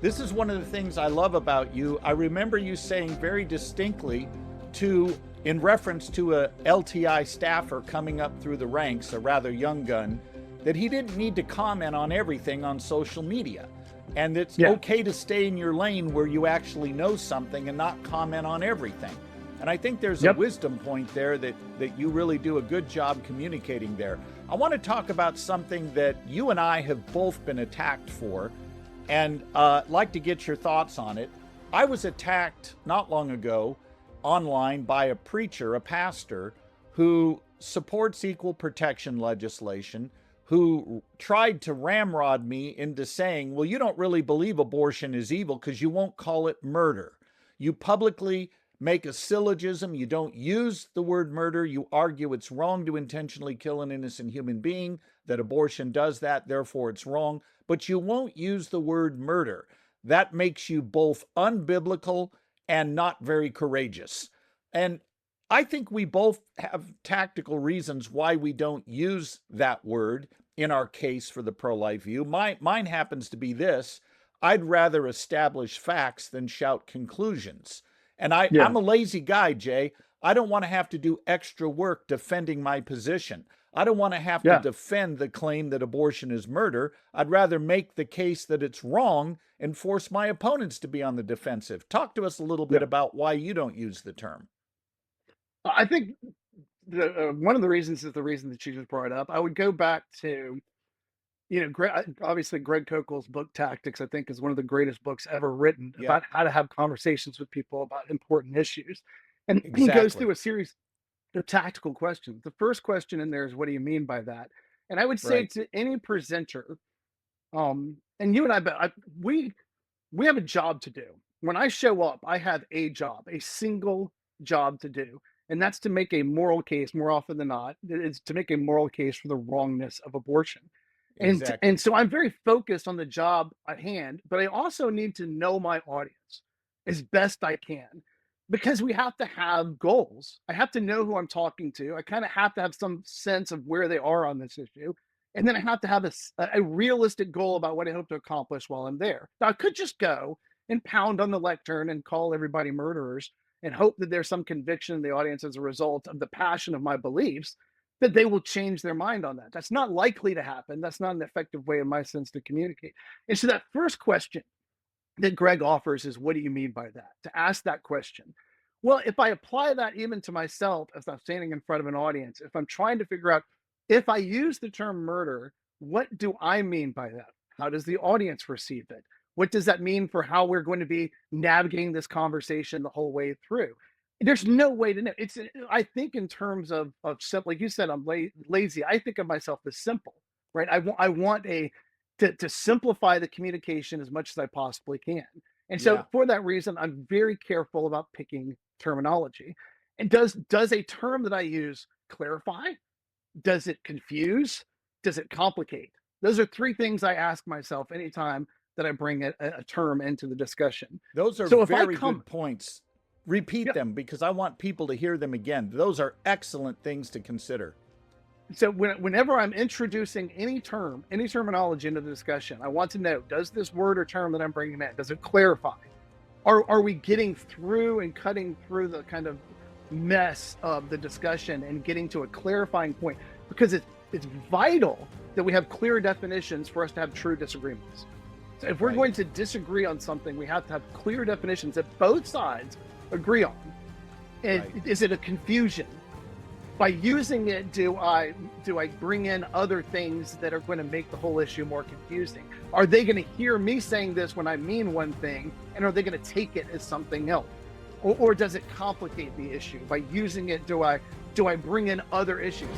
This is one of the things I love about you. I remember you saying very distinctly in reference to a LTI staffer coming up through the ranks, a rather young gun, that he didn't need to comment on everything on social media. And it's okay to stay in your lane where you actually know something and not comment on everything. And I think there's a wisdom point there that you really do a good job communicating there. I want to talk about something that you and I have both been attacked for, and like to get your thoughts on it. I was attacked not long ago online by a preacher, a pastor, who supports equal protection legislation, who tried to ramrod me into saying, well, you don't really believe abortion is evil because you won't call it murder. You publicly make a syllogism. You don't use the word murder. You argue it's wrong to intentionally kill an innocent human being, that abortion does that, therefore it's wrong. But you won't use the word murder. That makes you both unbiblical and not very courageous. And I think we both have tactical reasons why we don't use that word in our case for the pro-life view. Mine happens to be this: I'd rather establish facts than shout conclusions. And I'm a lazy guy, Jay. I don't want to have to do extra work defending my position. I don't want to have to defend the claim that abortion is murder. I'd rather make the case that it's wrong and force my opponents to be on the defensive. Talk to us a little bit about why you don't use the term. I think one of the reasons is the reason that you just brought up. I would go back to, obviously Greg Koukল's book Tactics, I think, is one of the greatest books ever written about how to have conversations with people about important issues. And he goes through a series of tactical questions. The first question in there is, what do you mean by that? And I would say to any presenter, and you and I, we have a job to do. When I show up, I have a job, a single job to do. And that's to make a moral case. More often than not, it's to make a moral case for the wrongness of abortion. And so I'm very focused on the job at hand, but I also need to know my audience as best I can, because we have to have goals. I have to know who I'm talking to. I kind of have to have some sense of where they are on this issue. And then I have to have a realistic goal about what I hope to accomplish while I'm there. Now, I could just go and pound on the lectern and call everybody murderers and hope that there's some conviction in the audience as a result of the passion of my beliefs, that they will change their mind on that. That's not likely to happen. That's not an effective way, in my sense, to communicate. And so that first question that Greg offers is, what do you mean by that? To ask that question. Well, if I apply that even to myself, as I'm standing in front of an audience, if I'm trying to figure out, if I use the term murder, what do I mean by that? How does the audience receive it? What does that mean for how we're going to be navigating this conversation the whole way through? There's no way to know. I think in terms of simple, like you said, I'm lazy. I think of myself as simple, right? I want to simplify the communication as much as I possibly can. And so for that reason, I'm very careful about picking terminology. And does a term that I use clarify? Does it confuse? Does it complicate? Those are three things I ask myself anytime that I bring a term into the discussion. Those are very good points. Repeat them, because I want people to hear them again. Those are excellent things to consider. So whenever I'm introducing any terminology into the discussion, I want to know, does this word or term that I'm bringing in, does it clarify? Are we getting through and cutting through the kind of mess of the discussion and getting to a clarifying point? Because it's vital that we have clear definitions for us to have true disagreements. So if we're going to disagree on something, we have to have clear definitions that both sides agree on. And is it a confusion? By using it, do I bring in other things that are going to make the whole issue more confusing? Are they going to hear me saying this when I mean one thing, and are they going to take it as something else? Or does it complicate the issue? By using it, do I bring in other issues?